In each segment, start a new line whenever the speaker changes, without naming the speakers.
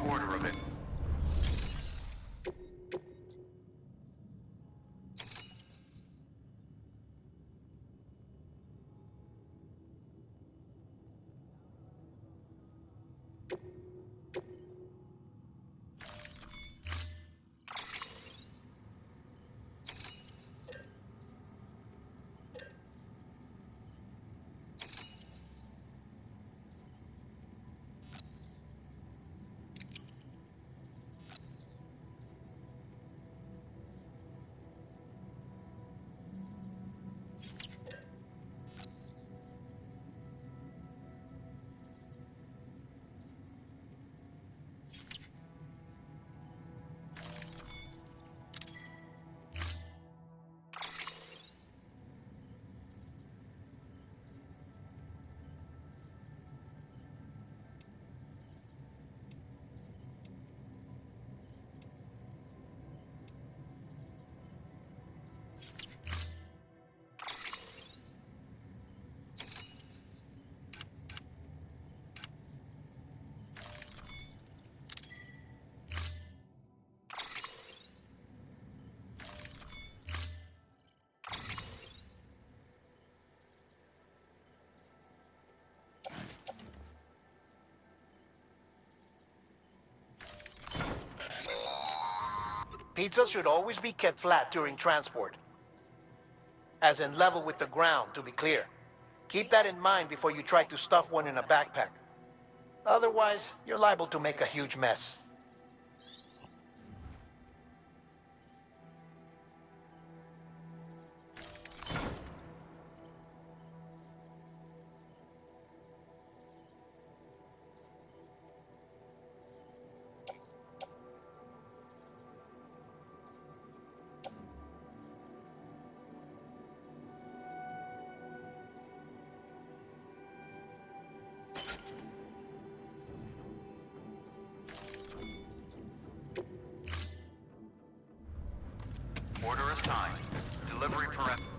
order of it.
Pizza should always be kept flat during transport. As in level with the ground, to be clear. Keep that in mind before you try to stuff one in a backpack. Otherwise, you're liable to make a huge mess.
Order assigned. Delivery parameter.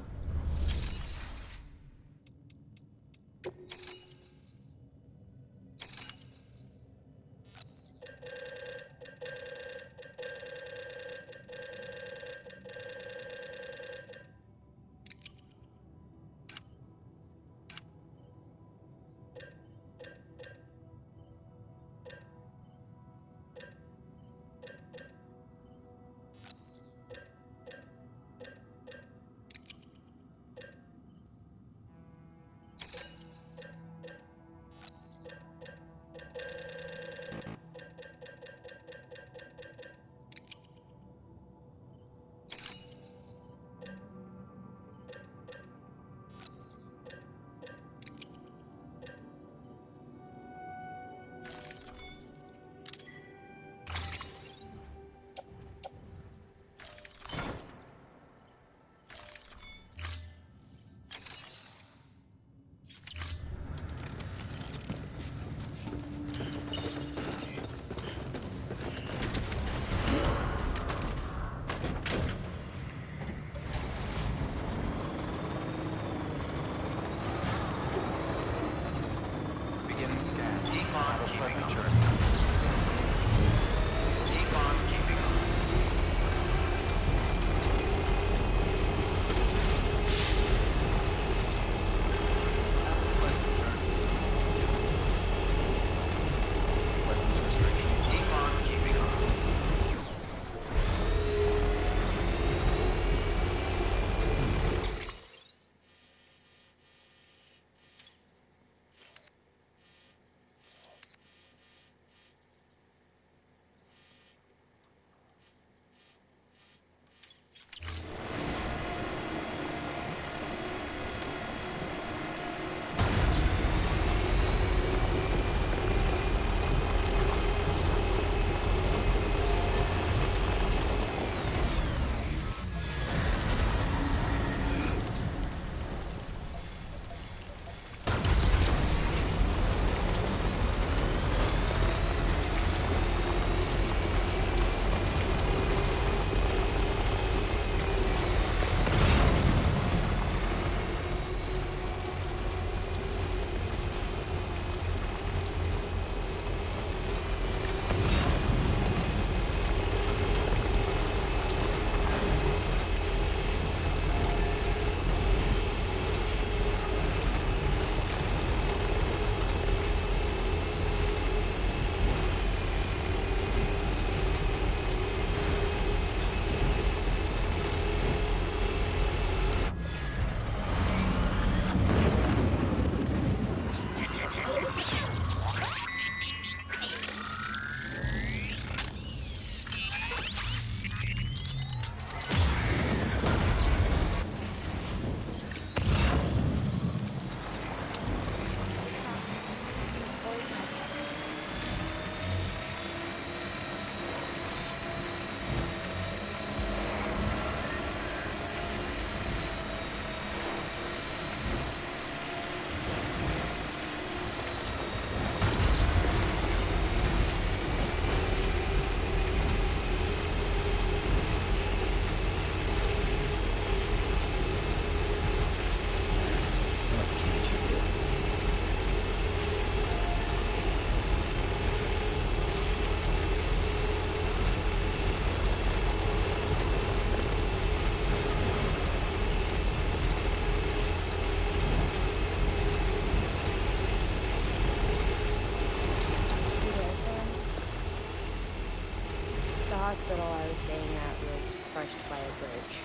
hospital I was staying at was crushed by a bridge.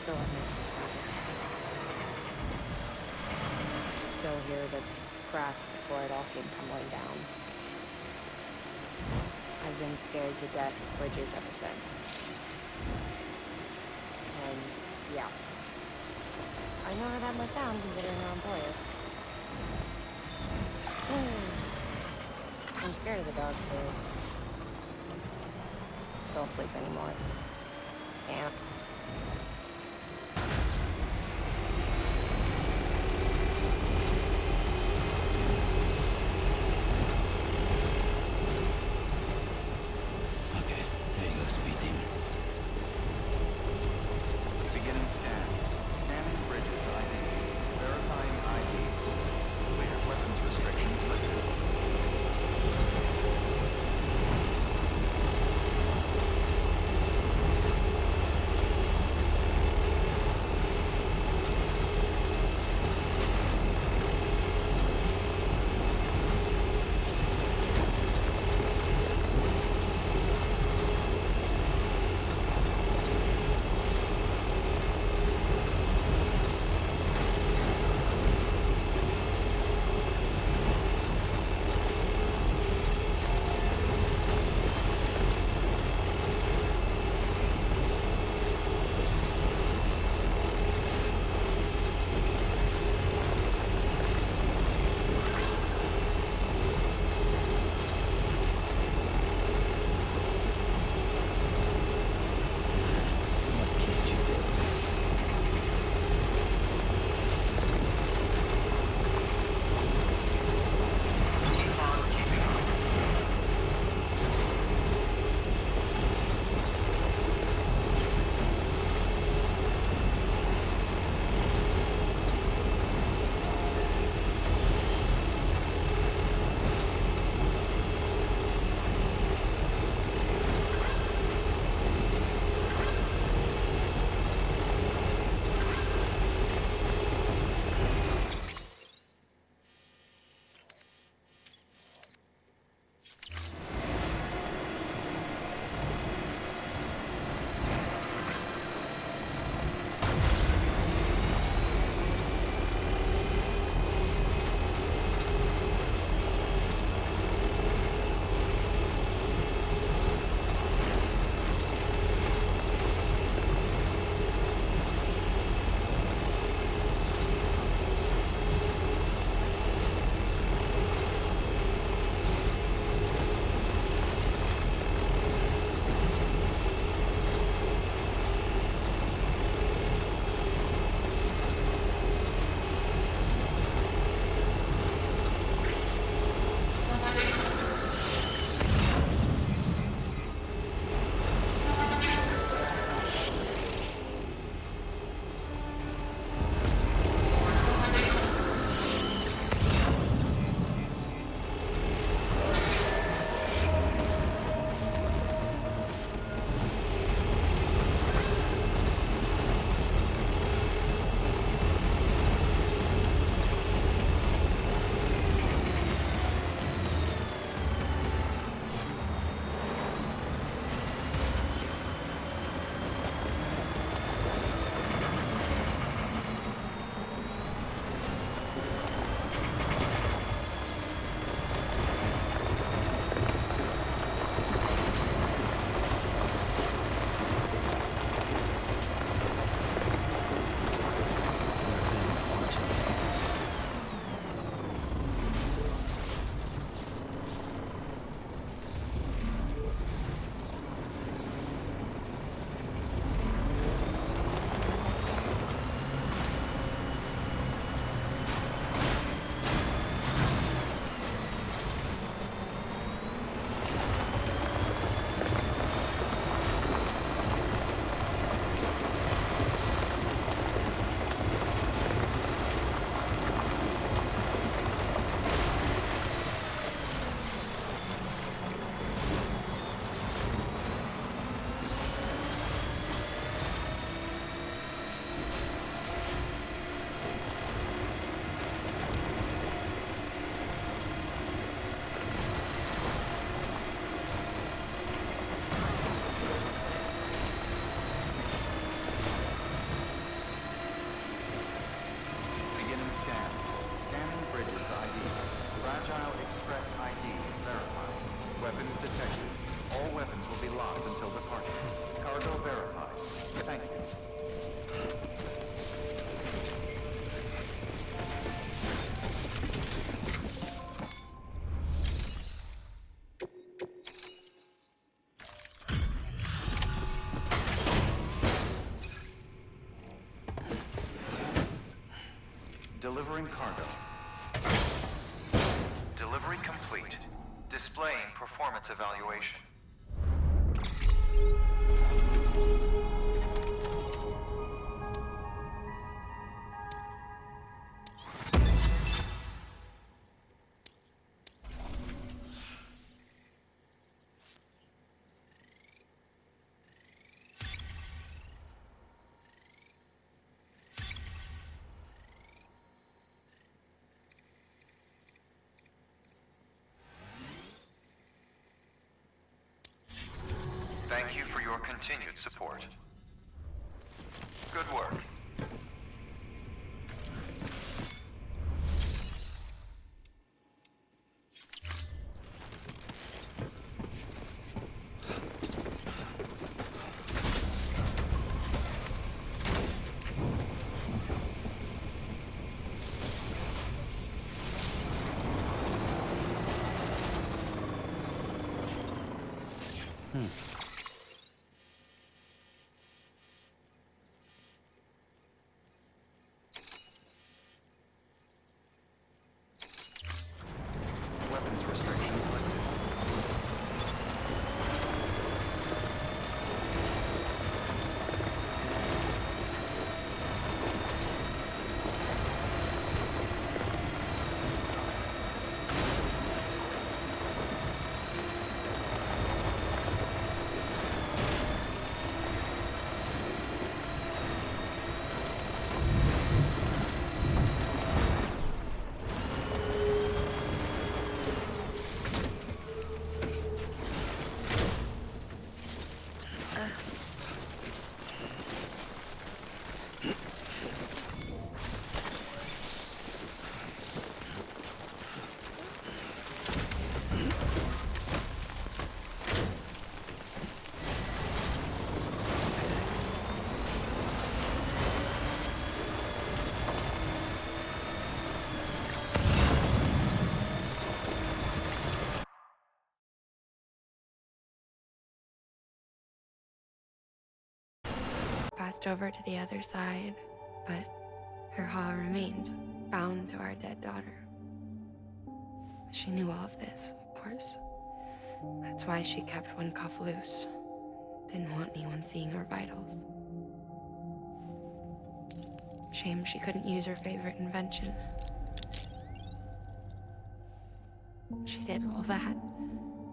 Still have my first time. Still hear the crack before it all came tumbling down. I've been scared to death of bridges ever since. And yeah. I know how that must sound considering how I'm employer. I'm scared of the dark too. Don't sleep anymore. Can't.
Okay, there you go, speed demon.
Beginning scan. Scanning bridges ID. Verifying ID. Clear. Weapons restrictions lifted. until departure. Cargo verified. Thank you. Delivering cargo. Delivery complete. Displaying performance evaluation. Thank you for your continued support. Good work. Weapons restrictions lifted.
Passed over to the other side, but her heart remained bound to our dead daughter. She knew all of this, of course. That's why she kept one cuff loose. Didn't want anyone seeing her vitals. Shame she couldn't use her favorite invention. She did all that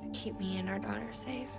to keep me and our daughter safe.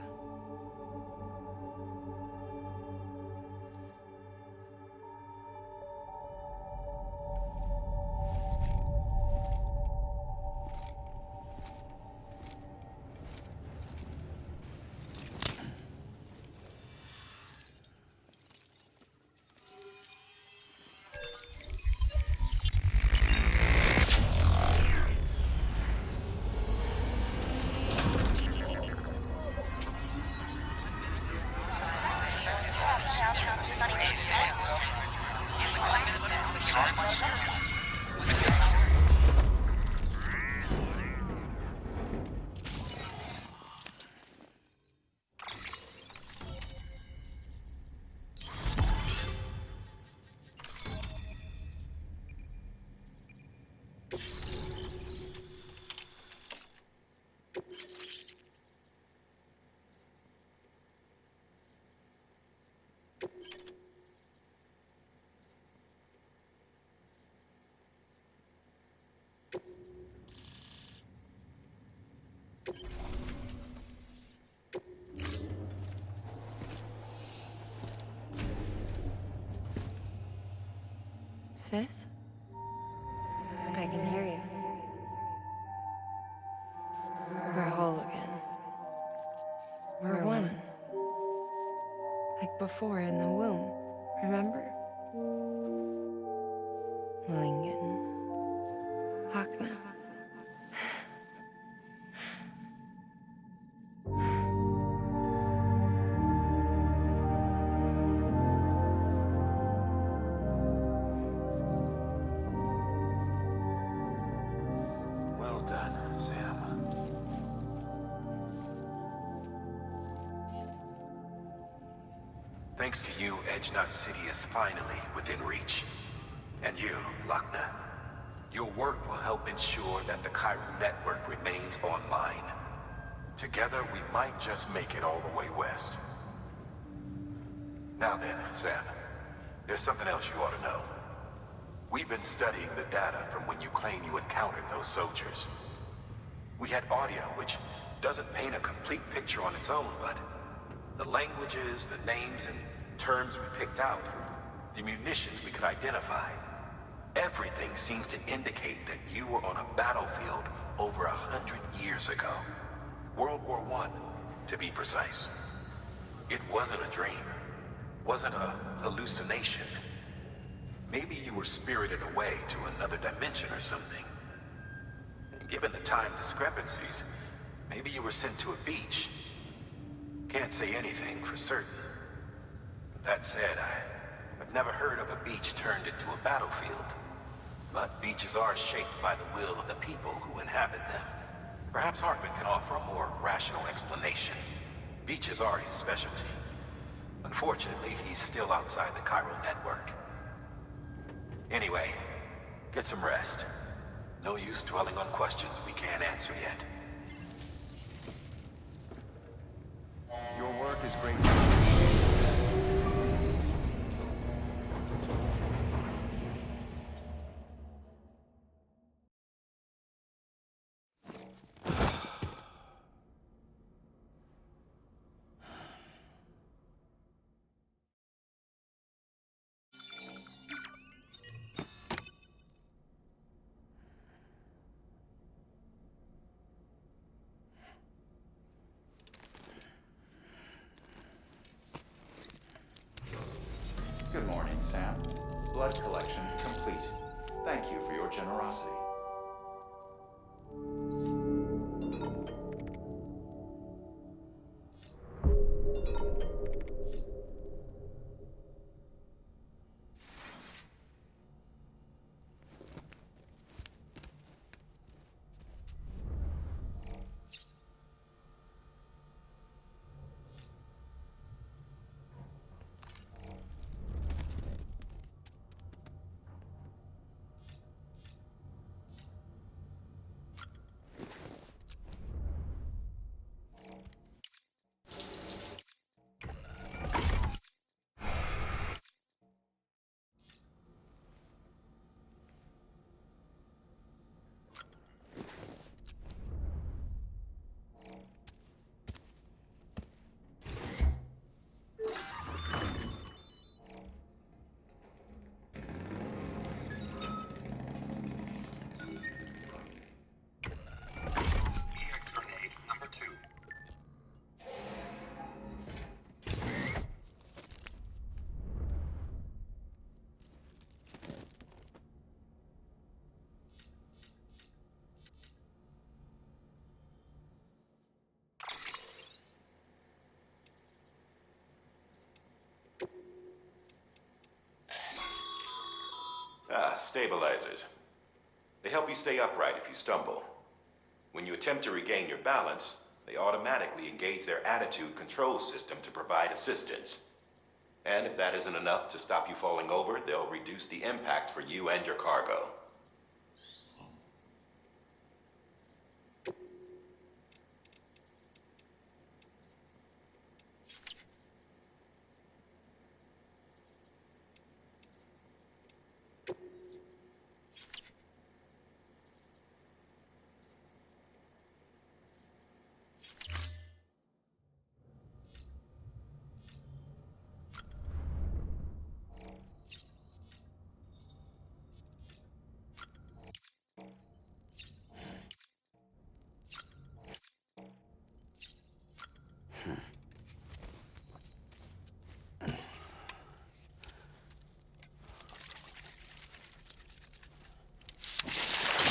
Sis? I can hear you. We're whole again. We're one. Like before in the womb, remember? Lingen. Hakna.
Sam. Thanks to you, Edgenut City is finally within reach. And you, Lochner. Your work will help ensure that the Chiral network remains online. Together, we might just make it all the way west. Now then, Sam, there's something else you ought to know. We've been studying the data from when you claim you encountered those soldiers. We had audio, which doesn't paint a complete picture on its own, but the languages, the names, and terms we picked out, the munitions we could identify, everything seems to indicate that you were on a battlefield over 100 years ago. World War I, to be precise. It wasn't a dream. Wasn't a hallucination. Maybe you were spirited away to another dimension or something. And given the time discrepancies, maybe you were sent to a beach. Can't say anything for certain. That said, I've never heard of a beach turned into a battlefield. But beaches are shaped by the will of the people who inhabit them. Perhaps Hartman can offer a more rational explanation. Beaches are his specialty. Unfortunately, he's still outside the Chiral network. Anyway, get some rest. No use dwelling on questions we can't answer yet.
Your work is great.
Good morning, Sam. Blood collection complete. Thank you for your generosity. Stabilizers. They help you stay upright if you stumble. When you attempt to regain your balance, they automatically engage their attitude control system to provide assistance. And if that isn't enough to stop you falling over, they'll reduce the impact for you and your cargo.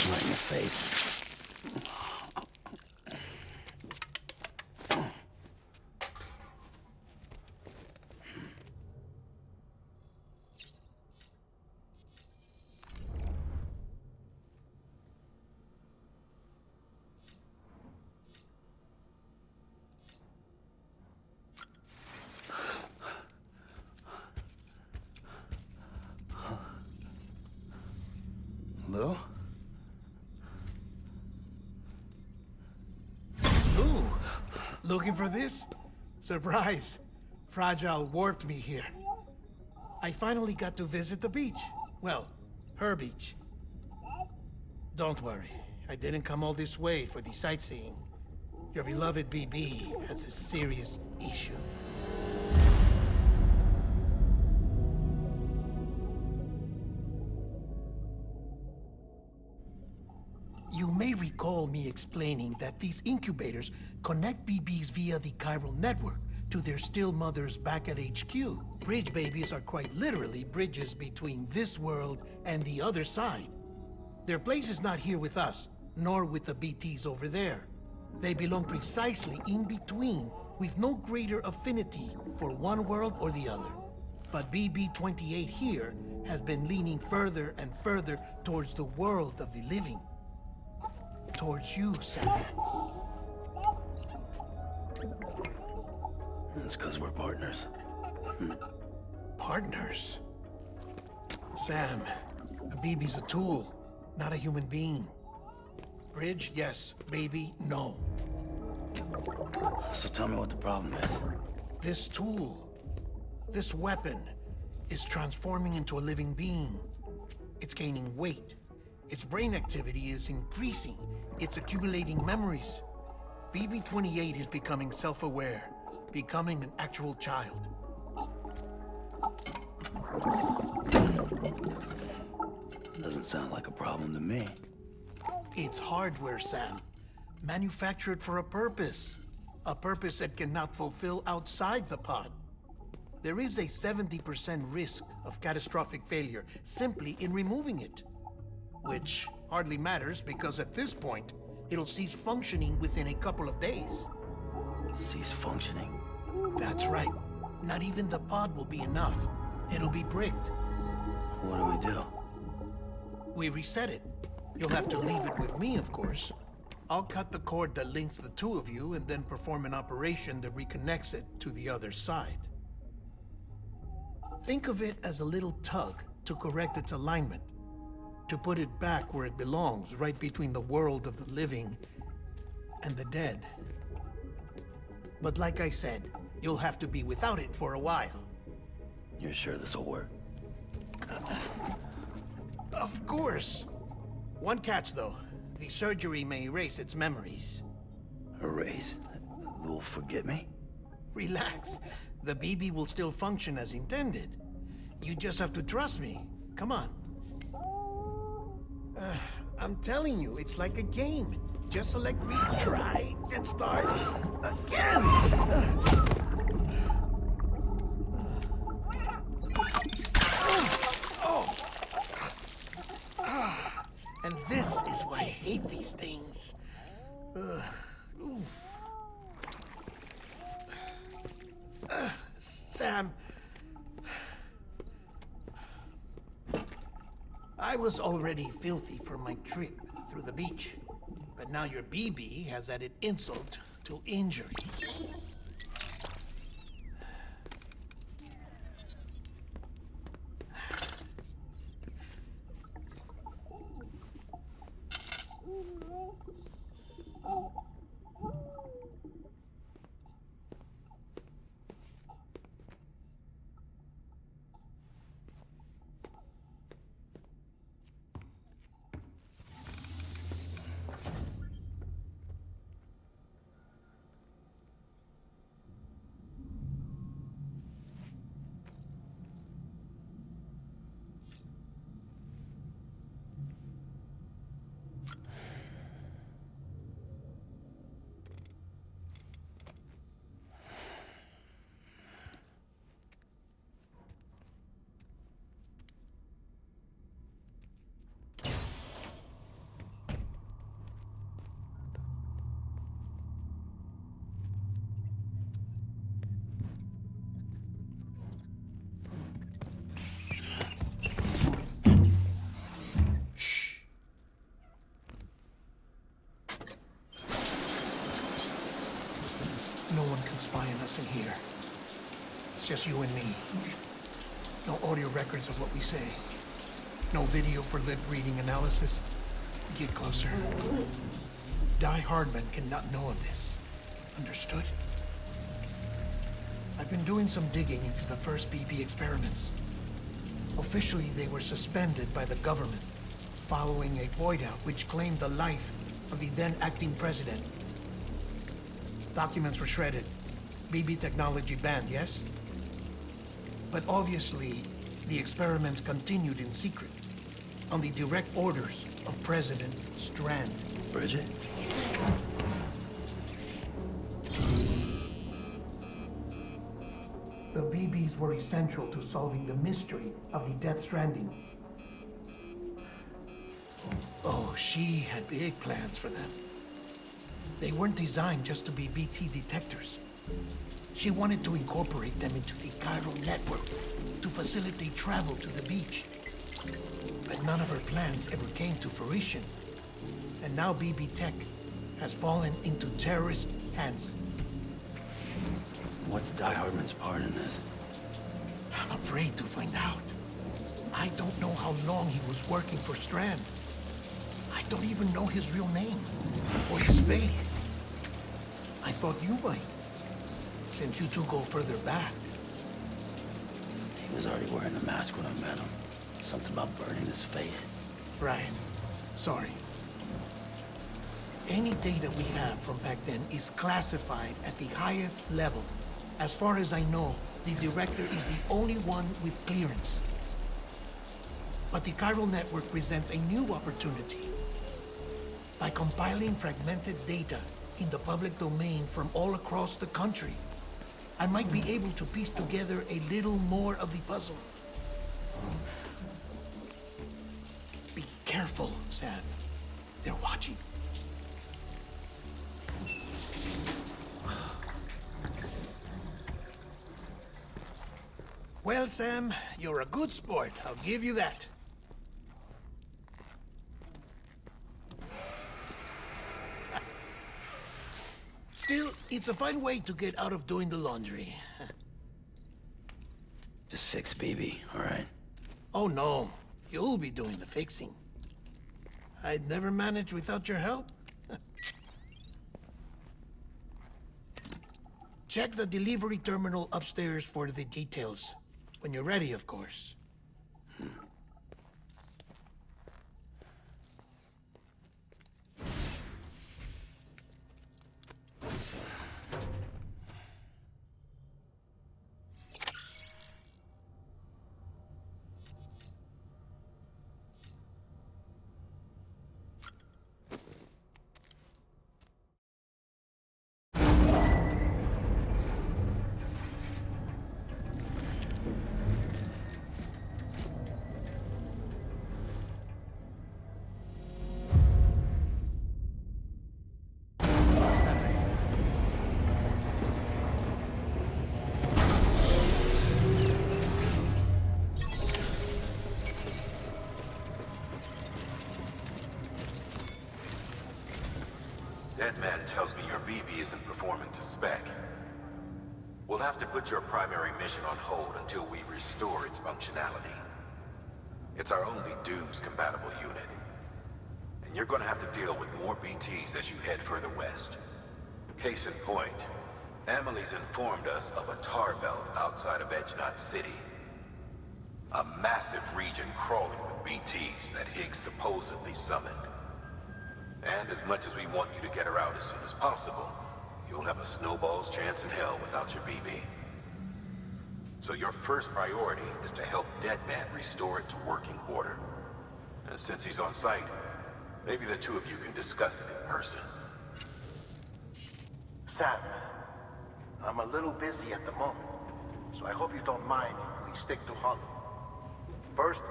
Right in the face.
Looking for this? Surprise. Fragile warped me here. I finally got to visit the beach. Well, her beach. Don't worry. I didn't come all this way for the sightseeing. Your beloved BB has a serious issue. You may recall me explaining that these incubators connect BBs via the chiral network to their still mothers back at HQ. Bridge babies are quite literally bridges between this world and the other side. Their place is not here with us, nor with the BTs over there. They belong precisely in between, with no greater affinity for one world or the other. But BB-28 here has been leaning further and further towards the world of the living. Towards you, Sam.
It's because we're partners.
Partners? Sam, a BB's a tool, not a human being. Bridge, yes. Baby, no.
So tell me what the problem is.
This tool, this weapon, is transforming into a living being. It's gaining weight. Its brain activity is increasing. It's accumulating memories. BB-28 is becoming self-aware, becoming an actual child.
Doesn't sound like a problem to me.
It's hardware, Sam. Manufactured for a purpose. A purpose it cannot fulfill outside the pod. There is a 70% risk of catastrophic failure simply in removing it. Which hardly matters because at this point, it'll cease functioning within a couple of days.
Cease functioning?
That's right. Not even the pod will be enough. It'll be bricked.
What do we do?
We reset it. You'll have to leave it with me, of course. I'll cut the cord that links the two of you and then perform an operation that reconnects it to the other side. Think of it as a little tug to correct its alignment, to put it back where it belongs, right between the world of the living and the dead. But like I said, you'll have to be without it for a while.
You're sure this'll work?
Of course. One catch, though. The surgery may erase its memories.
Erase? They'll forget me?
Relax. The BB will still function as intended. You just have to trust me. Come on. I'm telling you, it's like a game. Just select retry and start again. And this is why I hate these things. Sam, I was already filthy for my trip through the beach, but now your BB has added insult to injury. No one can spy on us in here. It's just you and me. No audio records of what we say. No video for lip-reading analysis. Get closer. Die Hardman cannot know of this. Understood? I've been doing some digging into the first BB experiments. Officially, they were suspended by the government, following a void-out which claimed the life of the then-acting president. Documents were shredded. BB technology banned, yes? But obviously, the experiments continued in secret, on the direct orders of President Strand.
Bridget?
The BBs were essential to solving the mystery of the Death Stranding. Oh, she had big plans for them. They weren't designed just to be BT detectors. She wanted to incorporate them into the chiral network to facilitate travel to the beach. But none of her plans ever came to fruition. And now BB Tech has fallen into terrorist hands.
What's Die Hardman's part in this?
I'm afraid to find out. I don't know how long he was working for Strand. I don't even know his real name or his face. I thought you might, since you two go further back.
He was already wearing the mask when I met him. Something about burning his face.
Right. Sorry. Any data we have from back then is classified at the highest level. As far as I know, the director is the only one with clearance. But the chiral network presents a new opportunity. By compiling fragmented data in the public domain from all across the country, I might be able to piece together a little more of the puzzle. Be careful, Sam. They're watching. Well, Sam, you're a good sport. I'll give you that. Still, it's a fine way to get out of doing the laundry.
Just fix BB, all right?
Oh, no. You'll be doing the fixing. I'd never manage without your help. Check the delivery terminal upstairs for the details. When you're ready, of course.
Deadman tells me your BB isn't performing to spec. We'll have to put your primary mission on hold until we restore its functionality. It's our only Dooms-compatible unit. And you're gonna have to deal with more BTs as you head further west. Case in point, Emily's informed us of a tar belt outside of Edgenot City. A massive region crawling with BTs that Higgs supposedly summoned. And as much as we want you to get her out as soon as possible, you'll have a snowball's chance in hell without your BB. So your first priority is to help Deadman restore it to working order. And since he's on site, maybe the two of you can discuss it in person.
Sam, I'm a little busy at the moment, so I hope you don't mind if we stick to Hollow. First,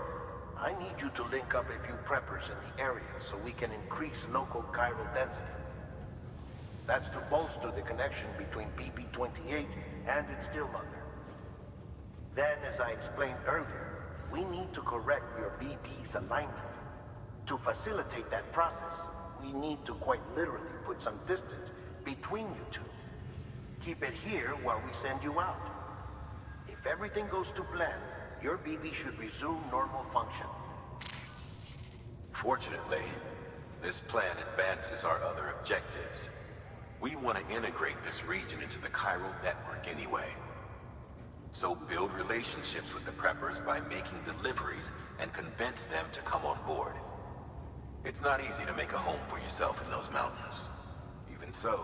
I need you to link up a few preppers in the area so we can increase local chiral density. That's to bolster the connection between BB-28 and its stillmother. Then, as I explained earlier, we need to correct your BB's alignment. To facilitate that process, we need to quite literally put some distance between you two. Keep it here while we send you out. If everything goes to plan, your BB should resume normal function.
Fortunately, this plan advances our other objectives. We want to integrate this region into the chiral network anyway. So build relationships with the preppers by making deliveries and convince them to come on board. It's not easy to make a home for yourself in those mountains. Even so,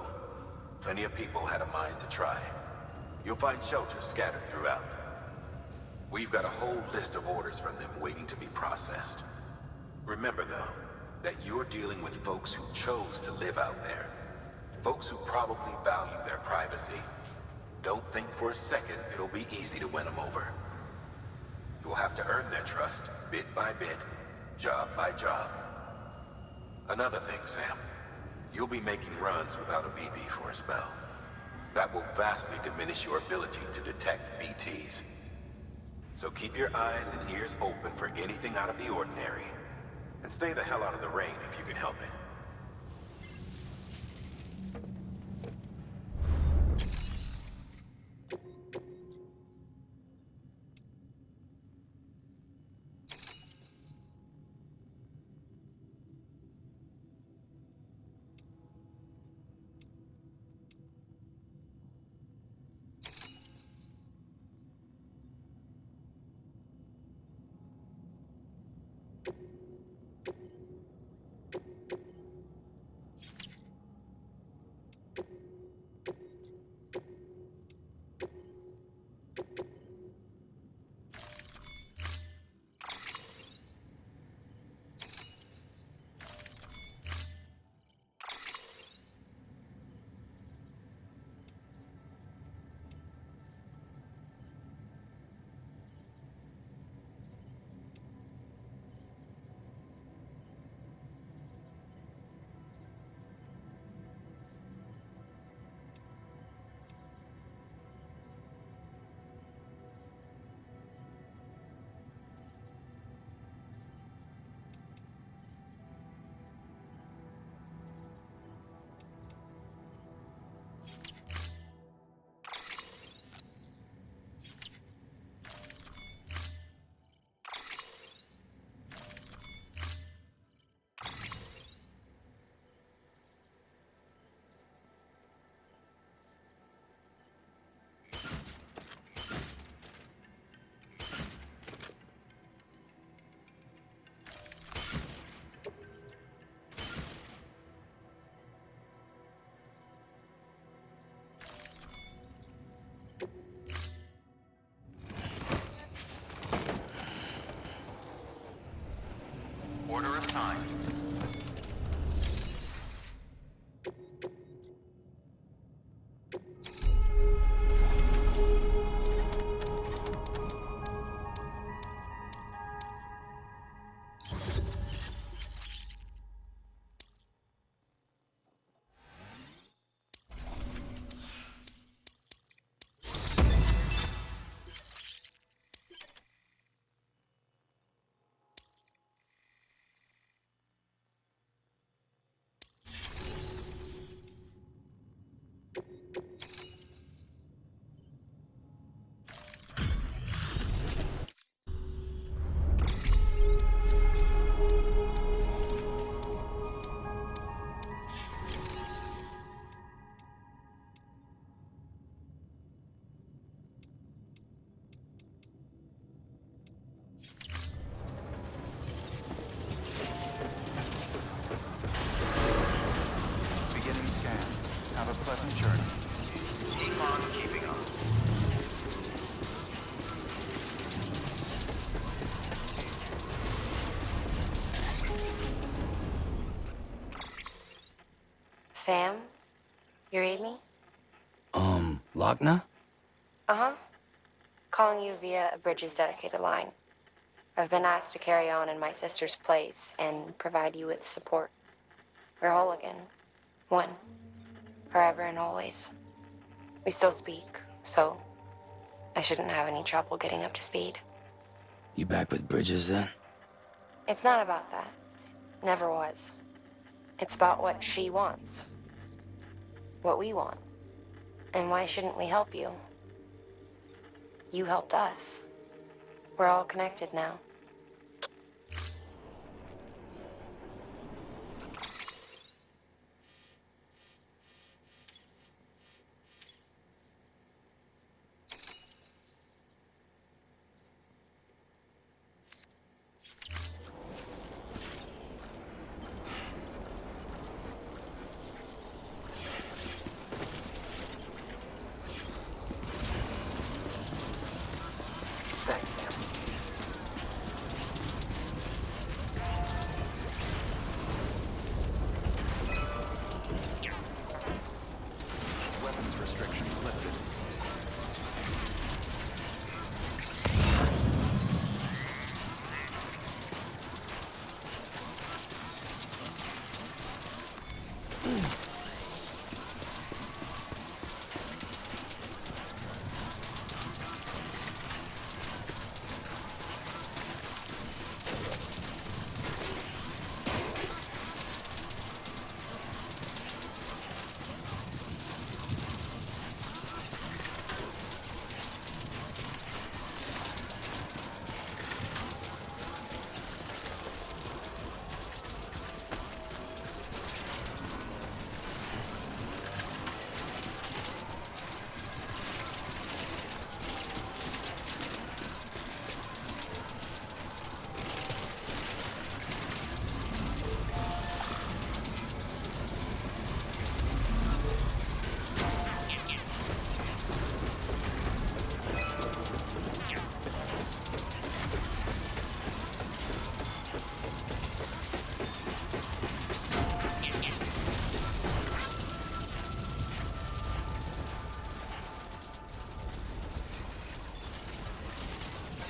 plenty of people had a mind to try. You'll find shelters scattered throughout. We've got a whole list of orders from them waiting to be processed. Remember, though, that you're dealing with folks who chose to live out there. Folks who probably value their privacy. Don't think for a second it'll be easy to win them over. You'll have to earn their trust, bit by bit, job by job. Another thing, Sam. You'll be making runs without a BB for a spell. That will vastly diminish your ability to detect BTs. So keep your eyes and ears open for anything out of the ordinary. And stay the hell out of the rain if you can help it.
Order assigned. Beginning scan. Have a pleasant journey. Econ keeping up.
Sam? You read me?
Lochna?
Uh-huh. Calling you via a Bridges dedicated line. I've been asked to carry on in my sister's place and provide you with support. We're whole again. One. Forever and always. We still speak, so I shouldn't have any trouble getting up to speed.
You back with Bridges then?
It's not about that. Never was. It's about what she wants. What we want. And why shouldn't we help you? You helped us. We're all connected now.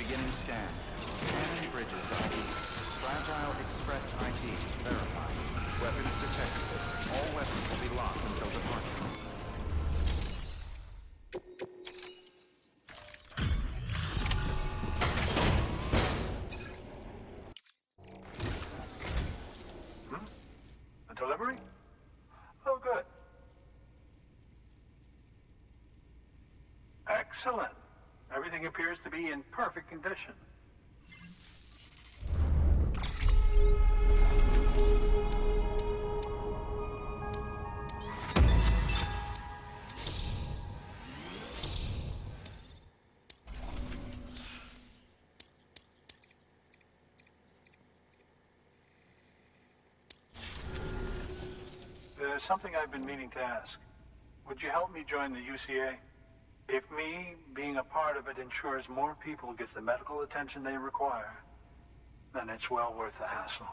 Beginning scan. Scanning bridges ID. Fragile Express ID verified. Weapons detected. All weapons will be locked until departure.
A delivery? Oh, good. Excellent. Everything appears to be in perfect condition. There's something I've been meaning to ask. Would you help me join the UCA? If me being a part of it ensures more people get the medical attention they require, then it's well worth the hassle.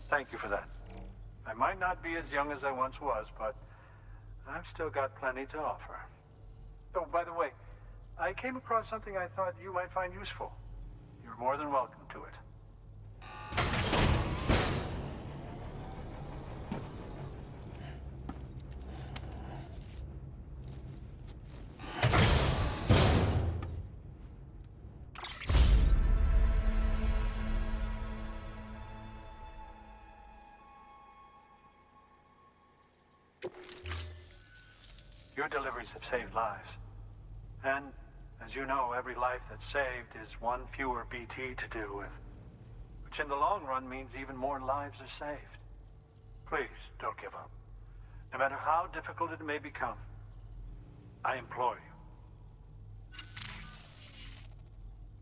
Thank you for that. I might not be as young as I once was, but I've still got plenty to offer. Oh, by the way, I came across something I thought you might find useful. You're more than welcome to it. Your deliveries have saved lives. And, as you know, every life that's saved is one fewer BT to deal with. Which in the long run means even more lives are saved. Please, don't give up. No matter how difficult it may become, I implore you.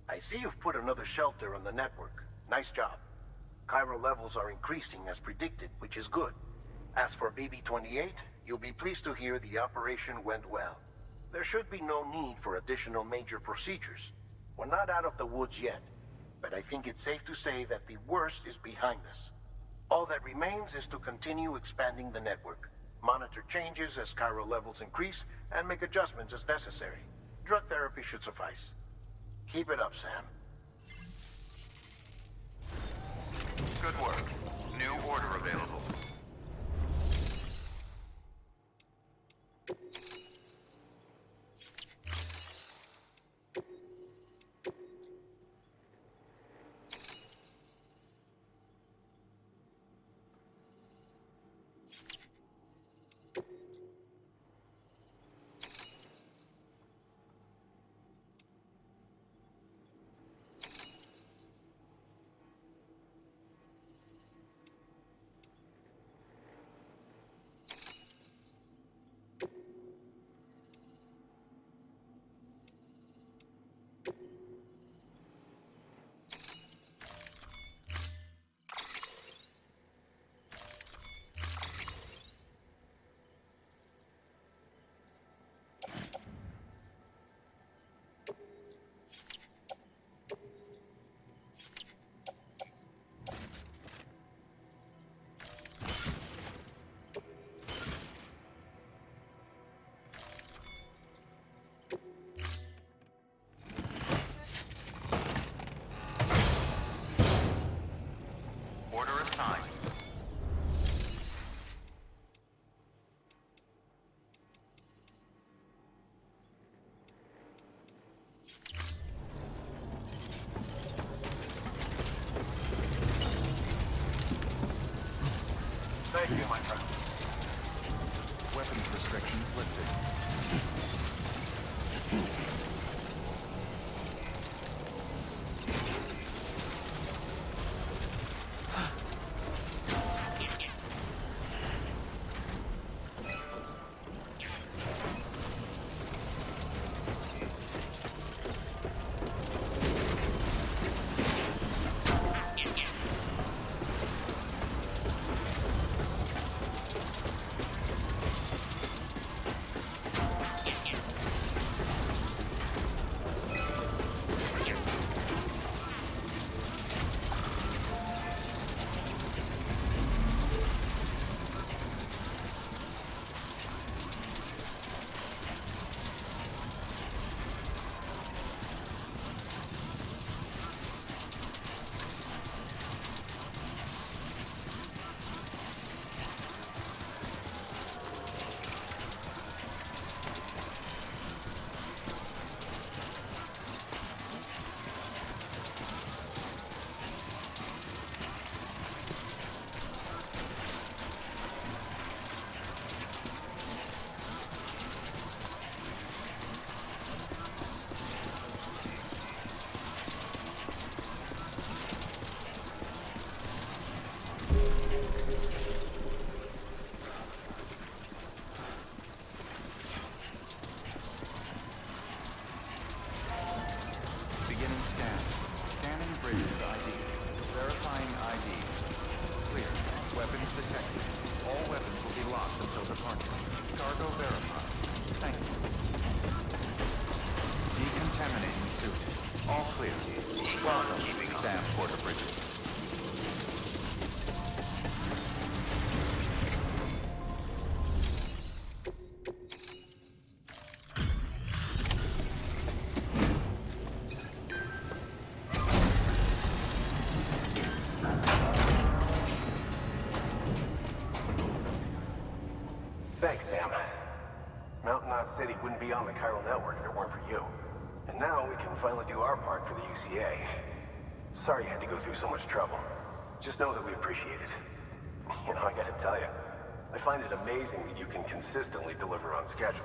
I see you've put another shelter on the network. Nice job. Chiral levels are increasing as predicted, which is good. As for BB-28, you'll be pleased to hear the operation went well. There should be no need for additional major procedures. We're not out of the woods yet, but I think it's safe to say that the worst is behind us. All that remains is to continue expanding the network, monitor changes as chiral levels increase, and make adjustments as necessary. Drug therapy should suffice. Keep it up, Sam.
Good work. New order available. Order assigned.
Thank you, my friend.
Weapons restrictions lifted. Beginning scan. Scanning bridges ID. Verifying ID. Clear. Weapons detected. All weapons will be locked until departure. Cargo verified. Thank you. Decontaminating suit. All clear. Welcome, Sam Porter Bridges.
Thanks, Sam. Mountain Knot City wouldn't be on the chiral network if it weren't for you. And now we can finally do our part for the UCA. Sorry you had to go through so much trouble. Just know that we appreciate it. You know, I gotta tell you, I find it amazing that you can consistently deliver on schedule.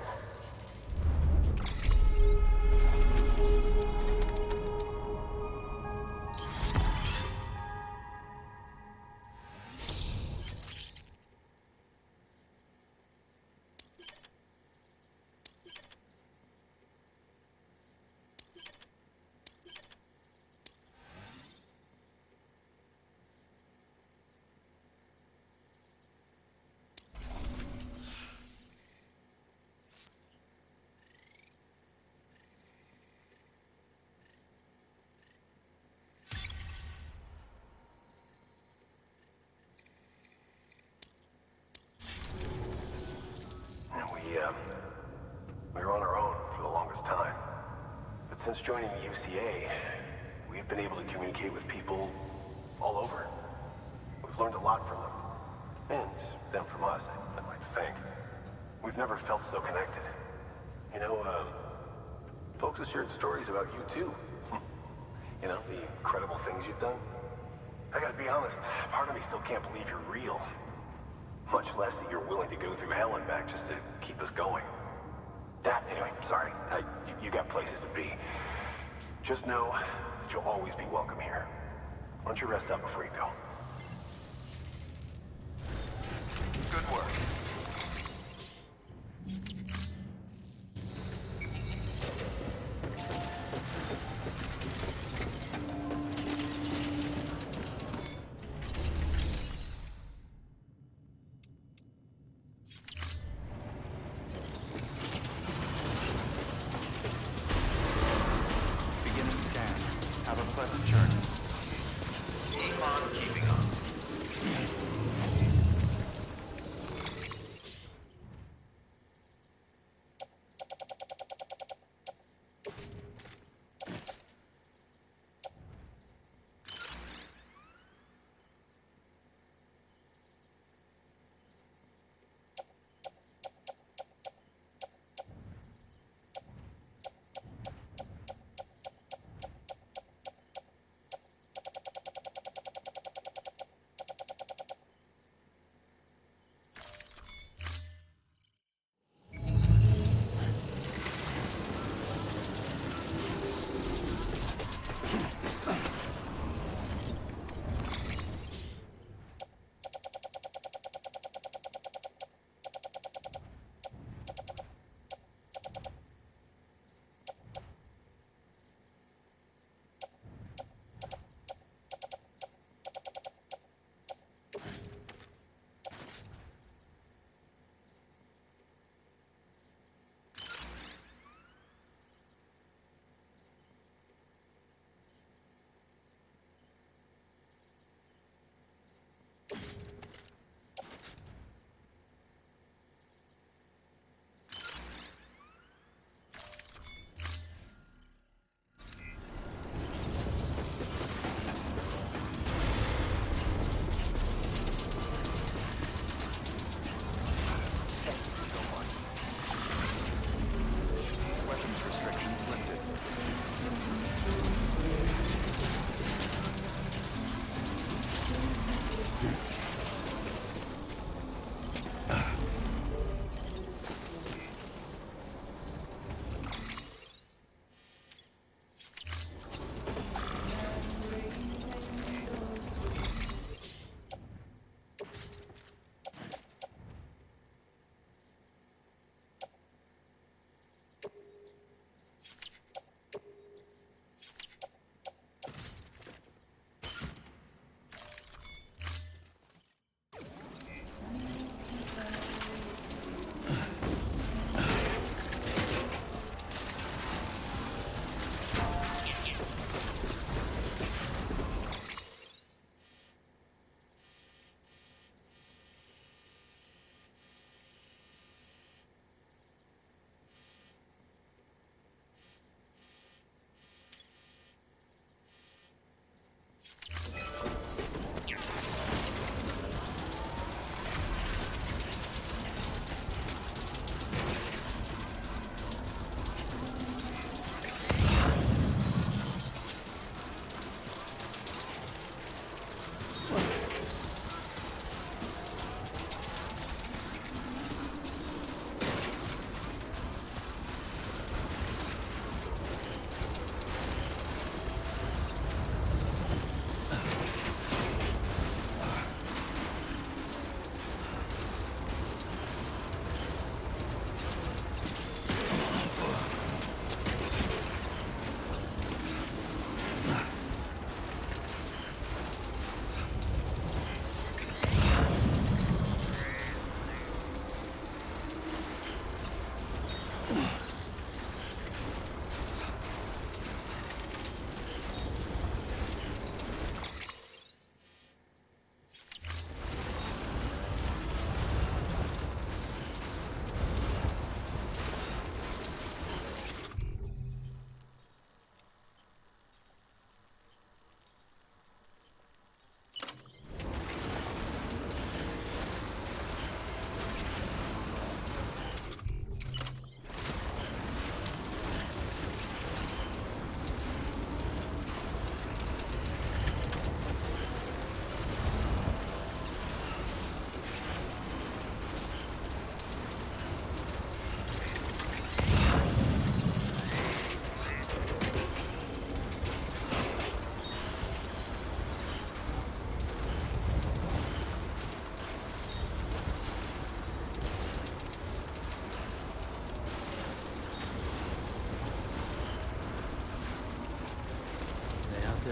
We were on our own for the longest time. But since joining the UCA, we've been able to communicate with people all over. We've learned a lot from them. And them from us, I'd like to think. We've never felt so connected. You know, folks have shared stories about you too. You know, the incredible things you've done. I gotta be honest, part of me still can't believe you're real. Much less that you're willing to go through hell and back just to keep us going. Anyway, sorry. You got places to be. Just know that you'll always be welcome here. Why don't you rest up before you go?
Good work. Beginning scan. Have a pleasant journey.
Elon keeping on.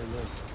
they live.